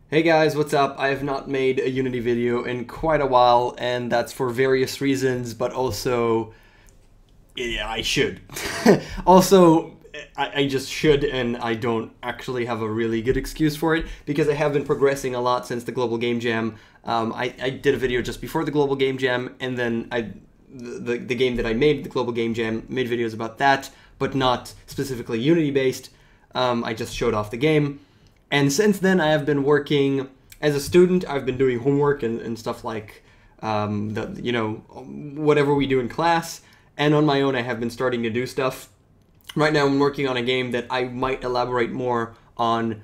Hey guys, what's up? I have not made a Unity video in quite a while, and that's for various reasons, but also, yeah, I should. Also, I just should, and I don't actually have a really good excuse for it, because I have been progressing a lot since the Global Game Jam. I did a video just before the Global Game Jam, and then the game that I made, the Global Game Jam, made videos about that, but not specifically Unity-based. I just showed off the game. And since then, I have been working as a student. I've been doing homework and stuff like, whatever we do in class. And on my own, I have been starting to do stuff. Right now, I'm working on a game that I might elaborate more on,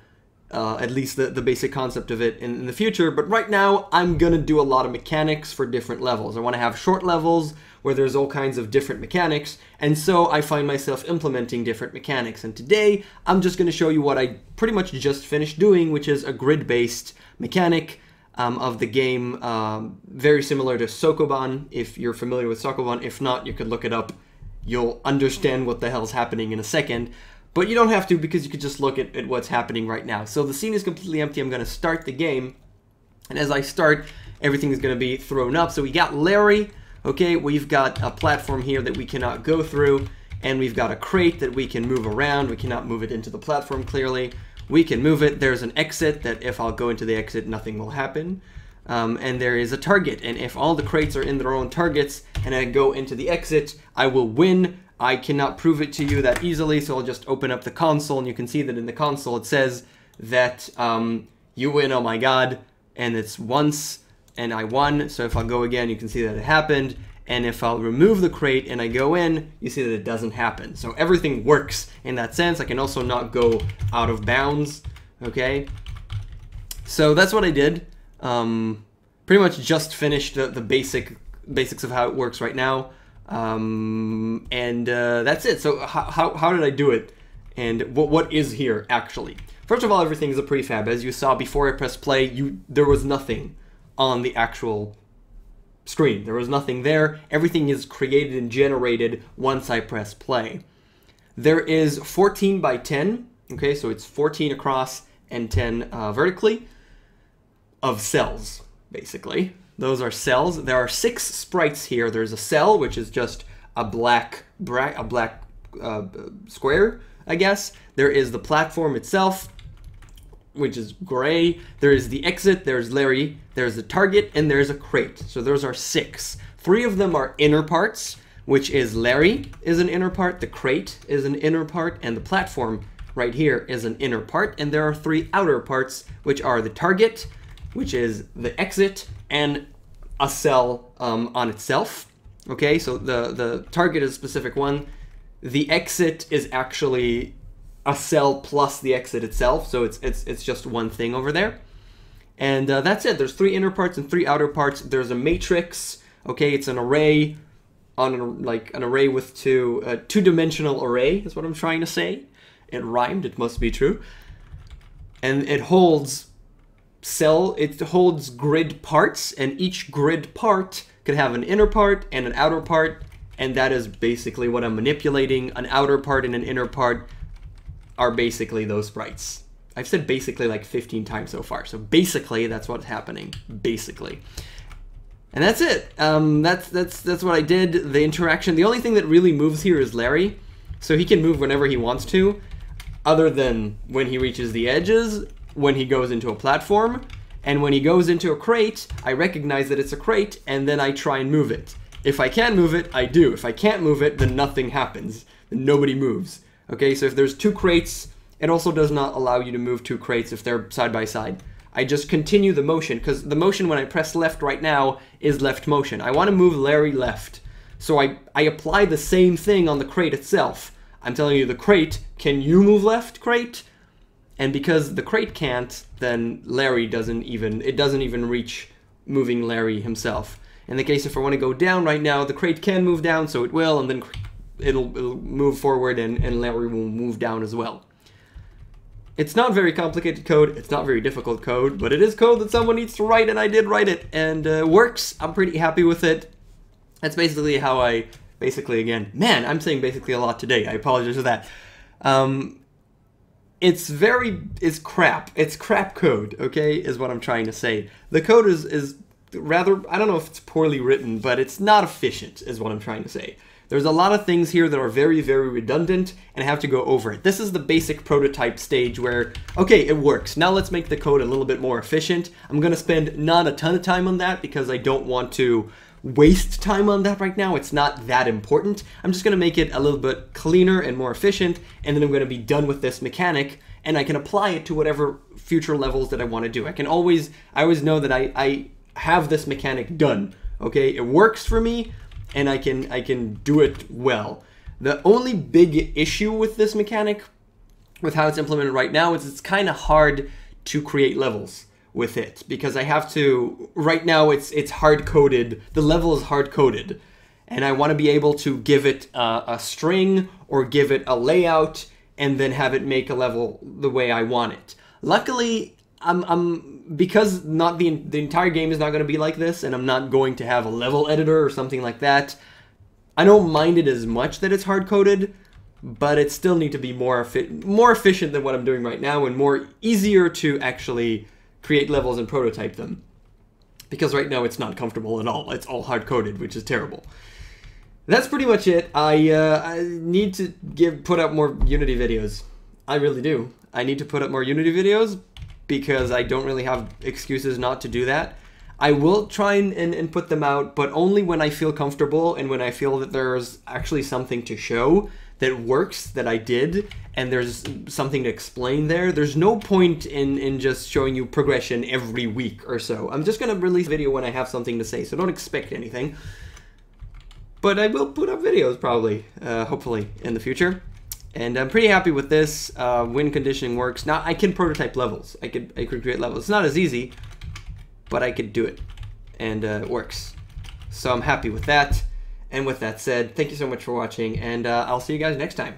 at least the basic concept of it in the future. But right now, I'm going to do a lot of mechanics for different levels. I want to have short levels where there's all kinds of different mechanics, and so I find myself implementing different mechanics. And today, I'm just going to show you what I pretty much just finished doing, which is a grid-based mechanic of the game, very similar to Sokoban, if you're familiar with Sokoban. If not, you could look it up. You'll understand what the hell's happening in a second, but you don't have to, because you could just look at what's happening right now. So the scene is completely empty. I'm going to start the game, and as I start, everything is going to be thrown up. So we got Larry. Okay, we've got a platform here that we cannot go through, and we've got a crate that we can move around. We cannot move it into the platform, clearly. We can move it. There's an exit that if I'll go into the exit, nothing will happen. And there is a target, and if all the crates are in their own targets, and I go into the exit, I will win. I cannot prove it to you that easily, so I'll just open up the console, and you can see that in the console it says that you win, oh my god, and it's once, and I won. So if I go again, you can see that it happened. And if I'll remove the crate and I go in, you see that it doesn't happen. So everything works in that sense. I can also not go out of bounds, okay? So that's what I did. Pretty much just finished the basics of how it works right now. That's it. So how did I do it? And what is here, actually? First of all, everything is a prefab. As you saw before I pressed play, there was nothing on the actual screen. There was nothing there. Everything is created and generated once I press play. There is 14 by 10, okay, so it's 14 across and 10 vertically of cells, basically. Those are cells. There are 6 sprites here. There's a cell, which is just a black square, I guess. There is the platform itself, which is gray. There is the exit, there's Larry, there's the target, and there's a crate. So those are 6. 3 of them are inner parts, which is Larry is an inner part, the crate is an inner part, and the platform right here is an inner part. And there are 3 outer parts, which are the target, which is the exit, and a cell on itself. Okay, so the target is a specific one. The exit is actually a cell plus the exit itself, so it's just one thing over there. And that's it. There's 3 inner parts and 3 outer parts. There's a matrix. Okay, it's an array on an array with two-dimensional array is what I'm trying to say. It rhymed. It must be true. And it holds grid parts, and each grid part could have an inner part and an outer part, and that is basically what I'm manipulating. An outer part and an inner part are basically those sprites. I've said basically like 15 times so far. So basically, that's what's happening. Basically. And that's it. That's what I did. The interaction. The only thing that really moves here is Larry. So he can move whenever he wants to, other than when he reaches the edges, when he goes into a platform, and when he goes into a crate, I recognize that it's a crate, and then I try and move it. If I can move it, I do. If I can't move it, then nothing happens. Then nobody moves. Okay, so if there's 2 crates, it also does not allow you to move 2 crates if they're side by side. I just continue the motion, because the motion when I press left right now is left motion. I want to move Larry left. So I apply the same thing on the crate itself. I'm telling you, the crate, can you move left, crate? And because the crate can't, then Larry doesn't even reach moving Larry himself. In the case if I want to go down right now, the crate can move down, so it will, and then it'll move forward, and Larry will move down as well. It's not very complicated code, it's not very difficult code, but it is code that someone needs to write, and I did write it, and it works. I'm pretty happy with it. That's basically how again, man, I'm saying basically a lot today, I apologize for that. it's crap. It's crap code, okay, is what I'm trying to say. The code is rather, I don't know if it's poorly written, but it's not efficient, is what I'm trying to say. There's a lot of things here that are very, very redundant, and I have to go over it. This is the basic prototype stage where, okay, it works. Now let's make the code a little bit more efficient. I'm going to spend not a ton of time on that because I don't want to waste time on that right now. It's not that important. I'm just going to make it a little bit cleaner and more efficient, and then I'm going to be done with this mechanic, and I can apply it to whatever future levels that I want to do. I always know that I have this mechanic done. Okay, it works for me, and I can do it well. The only big issue with this mechanic, with how it's implemented right now, is it's kind of hard to create levels with it, because I have to, right now it's hard-coded, the level is hard-coded, and I want to be able to give it a string or give it a layout and then have it make a level the way I want it. Luckily, because not the entire game is not going to be like this, and I'm not going to have a level editor or something like that, I don't mind it as much that it's hard-coded, but it still needs to be more efficient than what I'm doing right now, and more easier to actually create levels and prototype them. Because right now it's not comfortable at all. It's all hard-coded, which is terrible. That's pretty much it. I need to put up more Unity videos. I really do. I need to put up more Unity videos because I don't really have excuses not to do that. I will try and put them out, but only when I feel comfortable and when I feel that there's actually something to show that works, that I did, and there's something to explain there. There's no point in just showing you progression every week or so. I'm just going to release a video when I have something to say, so don't expect anything. But I will put up videos probably, hopefully, in the future. And I'm pretty happy with this. Win conditioning works. Now I can prototype levels. I could create levels. It's not as easy, but I could do it, and it works. So I'm happy with that. And with that said, thank you so much for watching, and I'll see you guys next time.